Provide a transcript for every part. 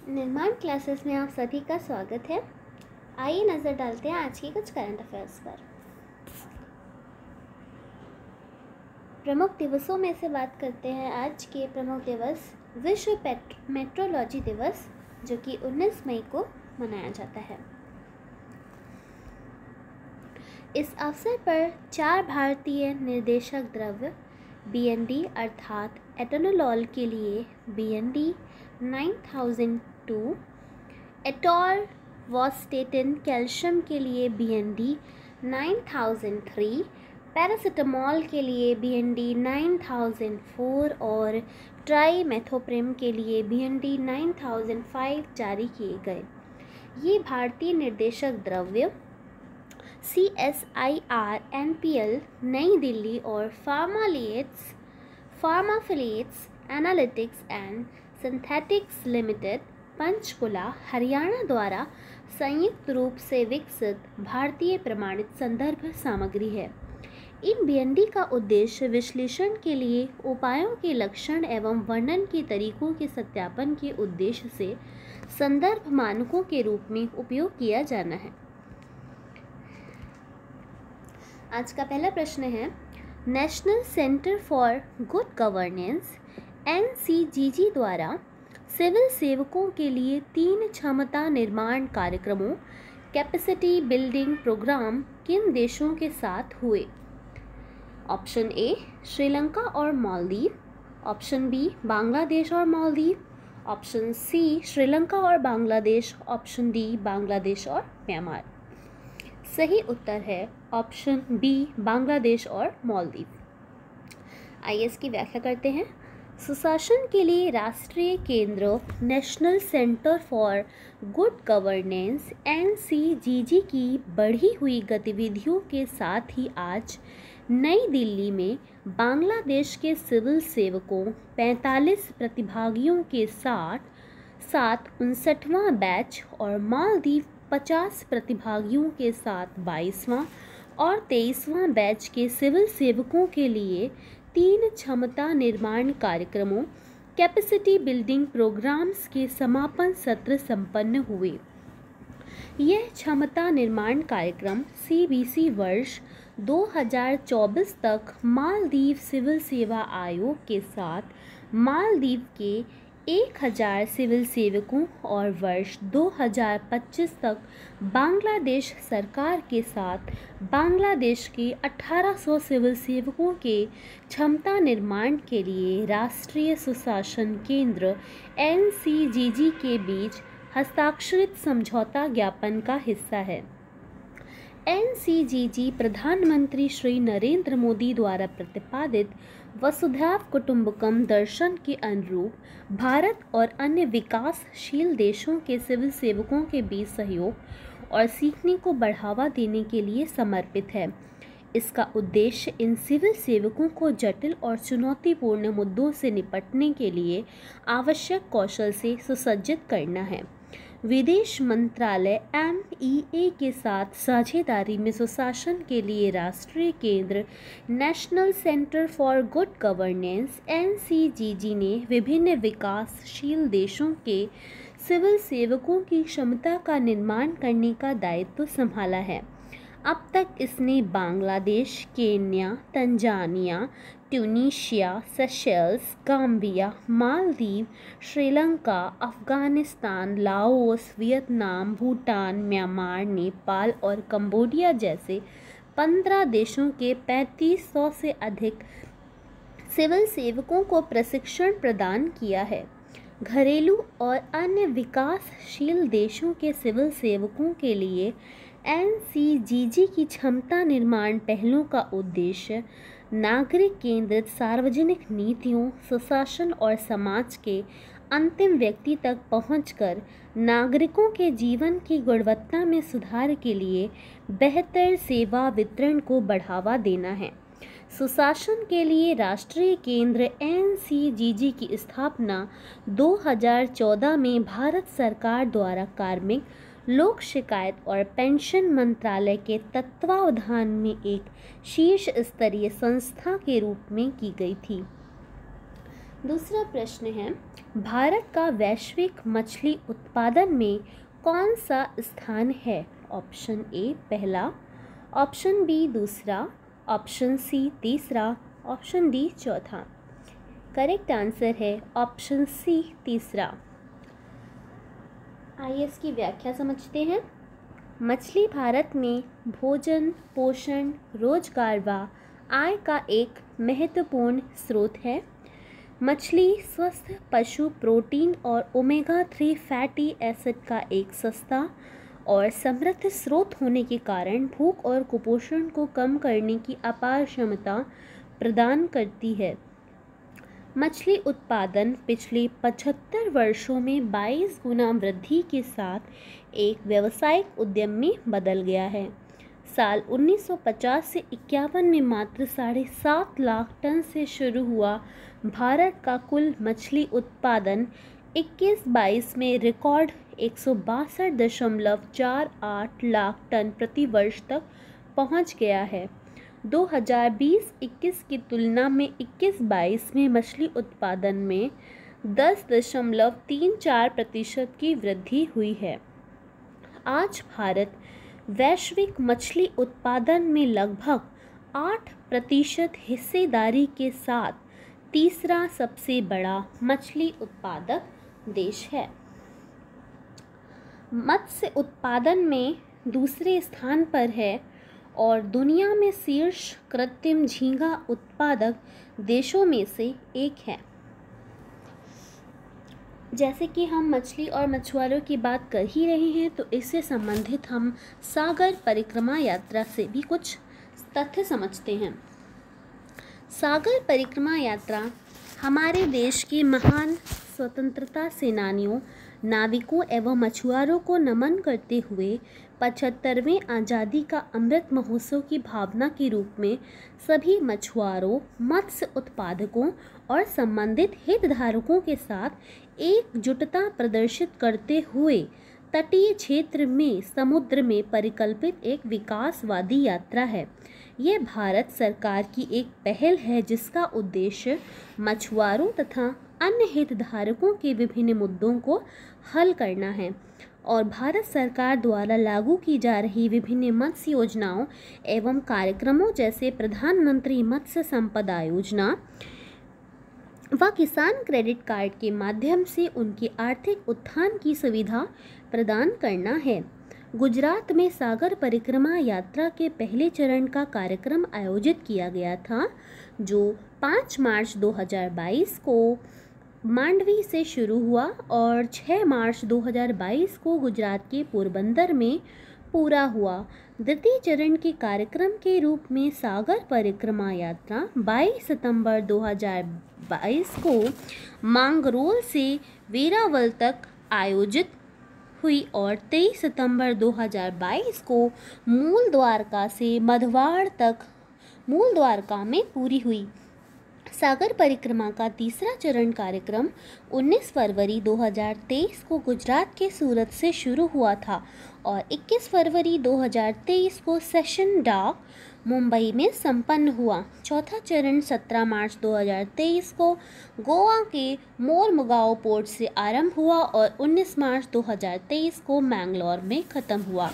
निर्माण क्लासेस में आप सभी का स्वागत है। आइए नज़र डालते हैं आज की कुछ करंट अफेयर्स पर। प्रमुख दिवसों में से बात करते हैं। आज के प्रमुख दिवस विश्व मेट्रोलॉजी दिवस, जो कि 19 मई को मनाया जाता है। इस अवसर पर 4 भारतीय निर्देशक द्रव्य BND अर्थात एटानोल के लिए BND 9002, एटोरवास्टेटिन कैल्शियम के लिए BND 9003, पैरासिटामोल के लिए BND 9004 और ट्राइमेथोप्रिम के लिए BND 9005 जारी किए गए। ये भारतीय निर्देशक द्रव्य CSIR NPL नई दिल्ली और फार्माफिलेट्स analytics and synthetics limited Panchkula Haryana द्वारा संयुक्त रूप से विकसित भारतीय प्रमाणित संदर्भ सामग्री है। इन BND का उद्देश्य विश्लेषण के लिए उपायों के लक्षण एवं वर्णन के तरीकों के सत्यापन के उद्देश्य से संदर्भ मानकों के रूप में उपयोग किया जाना है। आज का पहला प्रश्न है, national centre for good governance NCGG द्वारा सिविल सेवकों के लिए 3 क्षमता निर्माण कार्यक्रमों कैपेसिटी बिल्डिंग प्रोग्राम किन देशों के साथ हुए? ऑप्शन ए श्रीलंका और मालदीव, ऑप्शन बी बांग्लादेश और मालदीव, ऑप्शन सी श्रीलंका और बांग्लादेश, ऑप्शन डी बांग्लादेश और म्यांमार। सही उत्तर है ऑप्शन बी बांग्लादेश और मालदीव। आइए इसकी व्याख्या करते हैं। सुशासन के लिए राष्ट्रीय केंद्र national centre for good governance NCGG की बढ़ी हुई गतिविधियों के साथ ही आज नई दिल्ली में बांग्लादेश के सिविल सेवकों 45 प्रतिभागियों के साथ 59वां बैच और मालदीव 50 प्रतिभागियों के साथ 22वां और 23वां बैच के सिविल सेवकों के लिए 3 क्षमता निर्माण कार्यक्रमों कैपेसिटी बिल्डिंग प्रोग्राम्स के समापन सत्र संपन्न हुए। यह क्षमता निर्माण कार्यक्रम CBC वर्ष 2024 तक मालदीव सिविल सेवा आयोग के साथ मालदीव के 1000 सिविल सेवकों और वर्ष 2025 तक बांग्लादेश सरकार के साथ बांग्लादेश के 1800 सिविल सेवकों के क्षमता निर्माण के लिए राष्ट्रीय सुशासन केंद्र NCGG के बीच हस्ताक्षरित समझौता ज्ञापन का हिस्सा है। NCGG प्रधानमंत्री श्री नरेंद्र मोदी द्वारा प्रतिपादित वसुधैव कुटुंबकम दर्शन के अनुरूप भारत और अन्य विकासशील देशों के सिविल सेवकों के बीच सहयोग और सीखने को बढ़ावा देने के लिए समर्पित है। इसका उद्देश्य इन सिविल सेवकों को जटिल और चुनौतीपूर्ण मुद्दों से निपटने के लिए आवश्यक कौशल से सुसज्जित करना है। विदेश मंत्रालय MEA के साथ साझेदारी में सुशासन के लिए राष्ट्रीय केंद्र national centre for good governance NCGG ने विभिन्न विकासशील देशों के सिविल सेवकों की क्षमता का निर्माण करने का दायित्व संभाला है। अब तक इसने Bangladesh, Kenya, Tanzania, Tunisia, Seychelles, Gambia, Maldives, Sri Lanka, Afghanistan, Laos, Vietnam, Bhutan, Myanmar, Nepal और कंबोडिया जैसे 15 देशों के 3500 से अधिक सिविल सेवकों को प्रशिक्षण प्रदान किया है। घरेलू और अन्य विकासशील देशों के सिविल सेवकों के लिए NCGG की क्षमता निर्माण पहलों का उद्देश्य नागरिक केंद्रित सार्वजनिक नीतियों, सुशासन और समाज के अंतिम व्यक्ति तक पहुंचकर नागरिकों के जीवन की गुणवत्ता में सुधार के लिए बेहतर सेवा वितरण को बढ़ावा देना है। सुशासन के लिए राष्ट्रीय केंद्र NCGG की स्थापना 2014 में भारत सरकार द्वारा कार्मिक, लोक शिकायत और पेंशन मंत्रालय के तत्वावधान में एक शीर्ष स्तरीय संस्था के रूप में की गई थी। दूसरा प्रश्न है, भारत का वैश्विक मछली उत्पादन में कौन सा स्थान है? ऑप्शन ए पहला, ऑप्शन बी दूसरा, ऑप्शन सी तीसरा, ऑप्शन डी चौथा। करेक्ट आंसर है ऑप्शन सी तीसरा। आइए इसकी व्याख्या समझते हैं। मछली भारत में भोजन, पोषण, रोजगार व आय का एक महत्वपूर्ण स्रोत है। मछली स्वस्थ पशु प्रोटीन और ओमेगा 3 फैटी एसिड का एक सस्ता और समृद्ध स्रोत होने के कारण भूख और कुपोषण को कम करने की अपार क्षमता प्रदान करती है। मछली उत्पादन पिछले 75 वर्षों में 22 गुना वृद्धि के साथ एक व्यावसायिक उद्यम में बदल गया है। साल 1950 से 51 में मात्र 7.5 लाख टन से शुरू हुआ भारत का कुल मछली उत्पादन 21-22 में रिकॉर्ड 162.48 लाख टन प्रति वर्ष तक पहुंच गया है। 2020-21 की तुलना में 21-22 में मछली उत्पादन में 10.34% की वृद्धि हुई है। आज भारत वैश्विक मछली उत्पादन में लगभग 8% हिस्सेदारी के साथ तीसरा सबसे बड़ा मछली उत्पादक देश है। मत्स्य उत्पादन में दूसरे स्थान पर है और दुनिया में शीर्ष कृत्रिम झींगा उत्पादक देशों में से एक है। जैसे कि हम मछली और मछुआरों की बात कर ही रहे हैं, तो इससे संबंधित हम सागर परिक्रमा यात्रा से भी कुछ तथ्य समझते हैं। सागर परिक्रमा यात्रा हमारे देश के महान स्वतंत्रता सेनानियों, नाविकों एवं मछुआरों को नमन करते हुए 75वें आज़ादी का अमृत महोत्सव की भावना के रूप में सभी मछुआरों, मत्स्य उत्पादकों और संबंधित हितधारकों के साथ एकजुटता प्रदर्शित करते हुए तटीय क्षेत्र में समुद्र में परिकल्पित एक विकासवादी यात्रा है। यह भारत सरकार की एक पहल है जिसका उद्देश्य मछुआरों तथा अन्य हितधारकों के विभिन्न मुद्दों को हल करना है और भारत सरकार द्वारा लागू की जा रही विभिन्न मत्स्य योजनाओं एवं कार्यक्रमों जैसे प्रधानमंत्री मत्स्य संपदा योजना व किसान क्रेडिट कार्ड के माध्यम से उनके आर्थिक उत्थान की सुविधा प्रदान करना है। गुजरात में सागर परिक्रमा यात्रा के पहले चरण का कार्यक्रम आयोजित किया गया था, जो 5 मार्च 2022 को मांडवी से शुरू हुआ और 6 मार्च 2022 को गुजरात के पोरबंदर में पूरा हुआ। द्वितीय चरण के कार्यक्रम के रूप में सागर परिक्रमा यात्रा 22 सितंबर 2022 को मांगरोल से वेरावल तक आयोजित हुई और 23 सितंबर 2022 को मूल द्वारका से मधवाड़ तक मूल द्वारका में पूरी हुई। सागर परिक्रमा का तीसरा चरण कार्यक्रम 19 फरवरी 2023 को गुजरात के सूरत से शुरू हुआ था और 21 फरवरी 2023 को सेशन डॉक मुंबई में संपन्न हुआ। चौथा चरण 17 मार्च 2023 को गोवा के मोरमुगाओ पोर्ट से आरंभ हुआ और 19 मार्च 2023 को मैंगलोर में ख़त्म हुआ।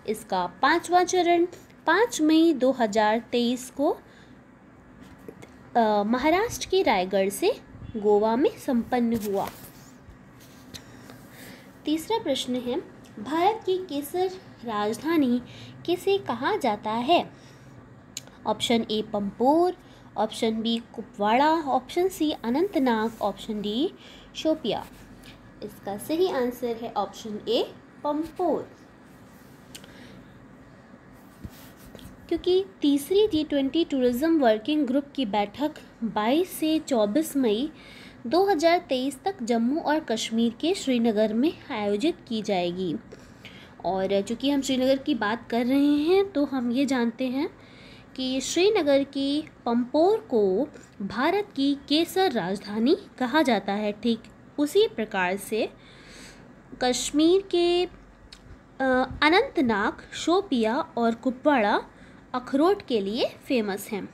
इसका पांचवा चरण 5 मई 2023 को महाराष्ट्र के रायगढ़ से गोवा में संपन्न हुआ। तीसरा प्रश्न है, भारत की केसर राजधानी किसे कहा जाता है? Option A Pampore, option B Kupwara, option C Anantnag, option D Shopian. इसका सही आंसर है ऑप्शन ए पंपोर। क्योंकि तीसरी G20 टूरिज्म वर्किंग ग्रुप की बैठक 22 से 24 मई 2023 तक जम्मू और कश्मीर के श्रीनगर में आयोजित की जाएगी। और चूँकि हम श्रीनगर की बात कर रहे हैं तो हम ये जानते हैं कि श्रीनगर की पंपोर को भारत की केसर राजधानी कहा जाता है। ठीक उसी प्रकार से कश्मीर के अनंतनाग, शोपिया और कुपवाड़ा अखरोट के लिए फेमस हैं।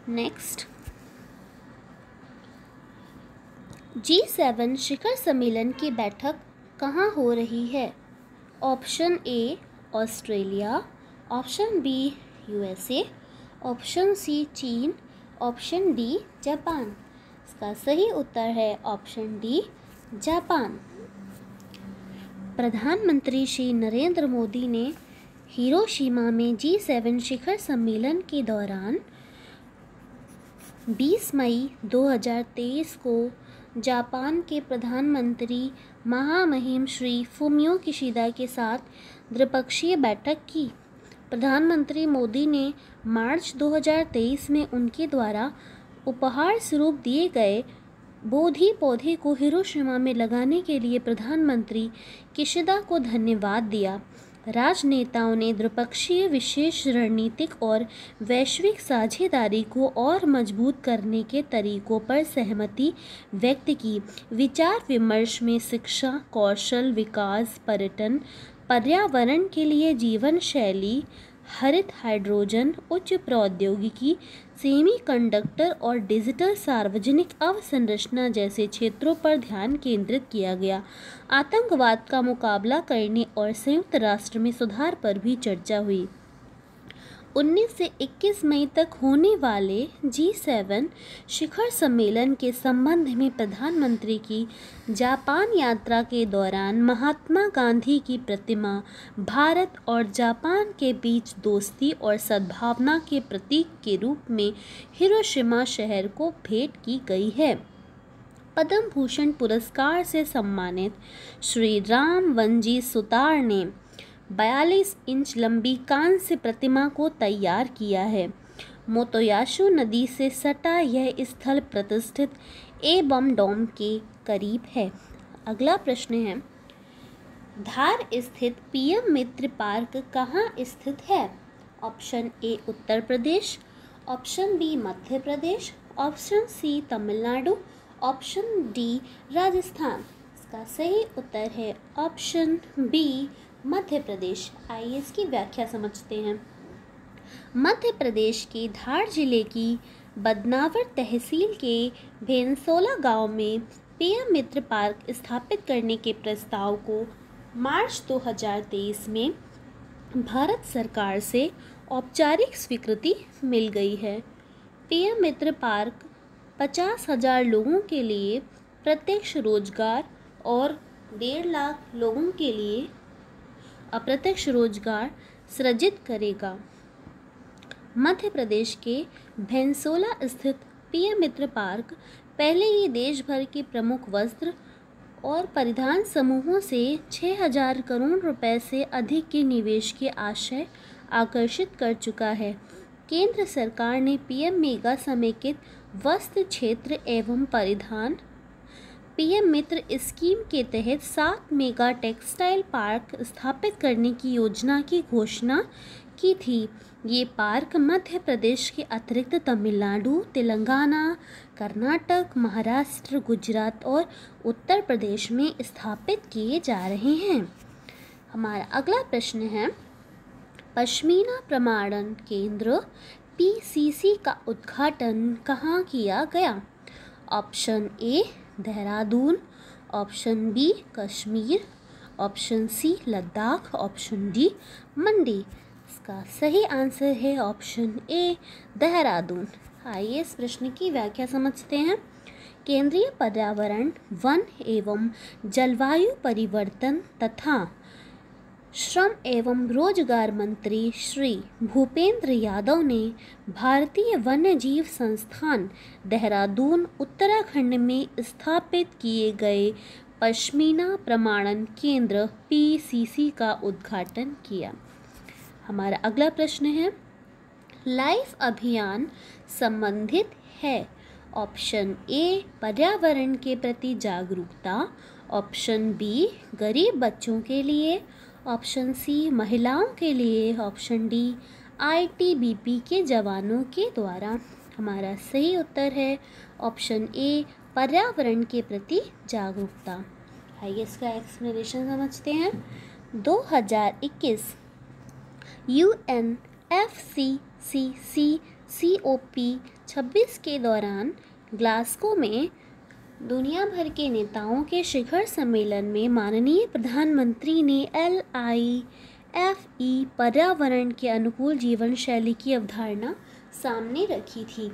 नेक्स्ट, G7 शिखर सम्मेलन की बैठक कहाँ हो रही है? Option A Australia, option B USA, option C चीन, ऑप्शन डी जापान। इसका सही उत्तर है ऑप्शन डी जापान। प्रधानमंत्री श्री नरेंद्र मोदी ने हिरोशिमा में G7 शिखर सम्मेलन के दौरान 20 मई 2023 को जापान के प्रधानमंत्री महामहिम श्री फुमियो किशिदा के साथ द्विपक्षीय बैठक की। प्रधानमंत्री मोदी ने मार्च 2023 में उनके द्वारा उपहार स्वरूप दिए गए बोधि पौधे को हिरोशिमा में लगाने के लिए प्रधानमंत्री किशिदा को धन्यवाद दिया। राजनेताओं ने द्विपक्षीय विशेष रणनीतिक और वैश्विक साझेदारी को और मजबूत करने के तरीकों पर सहमति व्यक्त की। विचार विमर्श में शिक्षा, कौशल विकास, पर्यटन, पर्यावरण के लिए जीवन शैली, हरित हाइड्रोजन, उच्च प्रौद्योगिकी, सेमीकंडक्टर और डिजिटल सार्वजनिक अवसंरचना जैसे क्षेत्रों पर ध्यान केंद्रित किया गया। आतंकवाद का मुकाबला करने और संयुक्त राष्ट्र में सुधार पर भी चर्चा हुई। 19 से 21 मई तक होने वाले G7 शिखर सम्मेलन के संबंध में प्रधानमंत्री की जापान यात्रा के दौरान महात्मा गांधी की प्रतिमा भारत और जापान के बीच दोस्ती और सद्भावना के प्रतीक के रूप में हिरोशिमा शहर को भेंट की गई है। पद्म भूषण पुरस्कार से सम्मानित श्री राम वनजी सुतार ने 42 इंच लंबी कांस्य प्रतिमा को तैयार किया है। मोतोयाशु नदी से सटा यह स्थल प्रतिष्ठित एबम डोम के करीब है। अगला प्रश्न है, धार स्थित पीएम मित्र पार्क कहाँ स्थित है? Option A Uttar Pradesh, option B Madhya Pradesh, option C Tamil Nadu, option D Rajasthan. इसका सही उत्तर है ऑप्शन बी मध्य प्रदेश। आइए इसकी व्याख्या समझते हैं। मध्य प्रदेश के धार जिले की बदनावर तहसील के भेंसोला गांव में पीएम मित्र पार्क स्थापित करने के प्रस्ताव को मार्च 2023 में भारत सरकार से औपचारिक स्वीकृति मिल गई है। पीएम मित्र पार्क 50,000 लोगों के लिए प्रत्यक्ष रोजगार और 1.5 लाख लोगों के लिए अप्रत्यक्ष रोजगार सृजित करेगा। मध्य प्रदेश के भेंसोला स्थित पीएम मित्र पार्क पहले ही देश भर के प्रमुख वस्त्र और परिधान समूहों से 6,000 करोड़ रुपए से अधिक के निवेश के आशय आकर्षित कर चुका है। केंद्र सरकार ने पीएम मेगा समेकित वस्त्र क्षेत्र एवं परिधान पीएम मित्र स्कीम के तहत 7 मेगा टेक्सटाइल पार्क स्थापित करने की योजना की घोषणा की थी। ये पार्क मध्य प्रदेश के अतिरिक्त तमिलनाडु, तेलंगाना, कर्नाटक, महाराष्ट्र, गुजरात और उत्तर प्रदेश में स्थापित किए जा रहे हैं। हमारा अगला प्रश्न है, पश्मीना प्रमाणन केंद्र PCC का उद्घाटन कहाँ किया गया? Option A Dehradun, option B Kashmir, option C Ladakh, option D Mandi. इसका सही आंसर है ऑप्शन ए देहरादून। आइए इस प्रश्न की व्याख्या समझते हैं। केंद्रीय पर्यावरण, वन एवं जलवायु परिवर्तन तथा श्रम एवं रोजगार मंत्री श्री भूपेंद्र यादव ने भारतीय वन्यजीव संस्थान देहरादून उत्तराखंड में स्थापित किए गए पश्मीना प्रमाणन केंद्र PCC का उद्घाटन किया। हमारा अगला प्रश्न है, लाइफ अभियान संबंधित है। ऑप्शन ए पर्यावरण के प्रति जागरूकता, ऑप्शन बी गरीब बच्चों के लिए, ऑप्शन सी महिलाओं के लिए, ऑप्शन डी ITBP के जवानों के द्वारा। हमारा सही उत्तर है ऑप्शन ए पर्यावरण के प्रति जागरूकता। आइए इसका एक्सप्लेनेशन समझते हैं। 2021 UNFCCC COP26 के दौरान ग्लासगो में दुनिया भर के नेताओं के शिखर सम्मेलन में माननीय प्रधानमंत्री ने LIFE पर्यावरण के अनुकूल जीवन शैली की अवधारणा सामने रखी थी।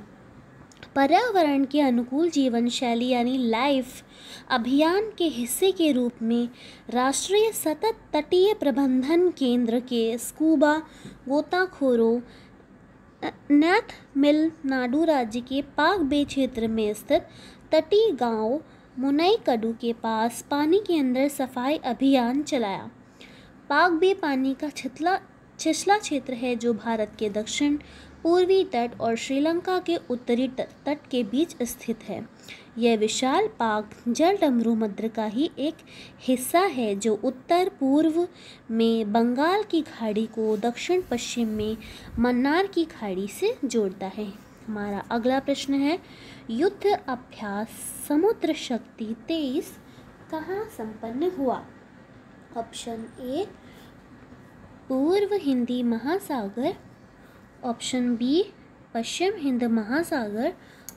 पर्यावरण के अनुकूल जीवन शैली यानी लाइफ अभियान के हिस्से के रूप में राष्ट्रीय सतत तटीय प्रबंधन केंद्र के स्कूबा गोताखोरों तमिलनाडु राज्य के पाक बे क्षेत्र में स्थित तटीय गांव मुनैकड़ू के पास पानी के अंदर सफाई अभियान चलाया। पाक बे पानी का छिछला क्षेत्र है जो भारत के दक्षिण पूर्वी तट और श्रीलंका के उत्तरी तट के बीच स्थित है। यह विशाल पाक जलडमरू का ही एक हिस्सा है जो उत्तर पूर्व में बंगाल की खाड़ी को दक्षिण पश्चिम में मन्नार की खाड़ी से जोड़ता है। हमारा अगला प्रश्न है, युद्ध अभ्यास समुद्र शक्ति 23 कहाँ संपन्न हुआ? ऑप्शन ए पूर्व हिंदी महासागर, ऑप्शन बी पश्चिम हिंद महासागर,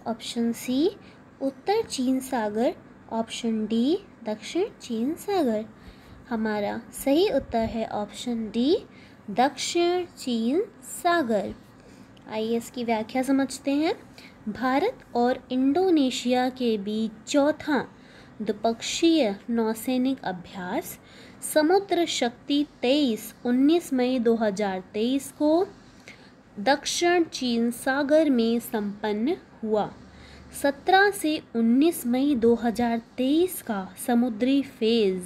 ऑप्शन सी उत्तर चीन सागर, ऑप्शन डी दक्षिण चीन सागर। हमारा सही उत्तर है ऑप्शन डी दक्षिण चीन सागर। आइए इसकी व्याख्या समझते हैं। भारत और इंडोनेशिया के बीच चौथा द्विपक्षीय नौसैनिक अभ्यास समुद्र शक्ति 23 19 मई 2023 को दक्षिण चीन सागर में संपन्न हुआ। 17 से 19 मई 2023 का समुद्री phase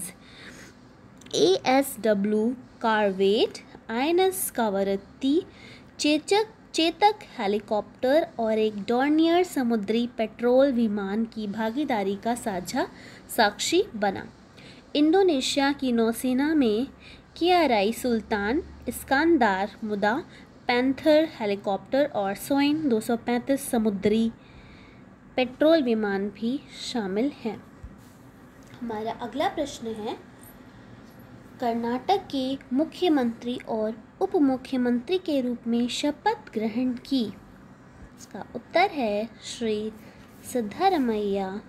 ASW corvette, INS Kavaratti, Chetak helicopter और एक डॉर्नियर समुद्री पेट्रोल विमान की भागीदारी का साझा साक्षी बना। इंडोनेशिया की नौसेना में KRI सुल्तान, इस्कांदार मुदा, पैंथर हेलीकॉप्टर और सोइन 235 समुद्री पेट्रोल विमान भी शामिल हैं। हमारा अगला प्रश्न है, कर्नाटक के मुख्यमंत्री और उप मुख्यमंत्री के रूप में शपथ ग्रहण की। इसका उत्तर है श्री सिद्धारमैया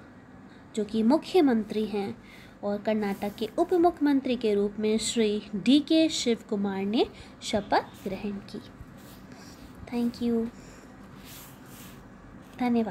जो कि मुख्यमंत्री हैं, और कर्नाटक के उप मुख्यमंत्री के रूप में श्री DK शिव कुमार ने शपथ ग्रहण की। थैंक यू, धन्यवाद।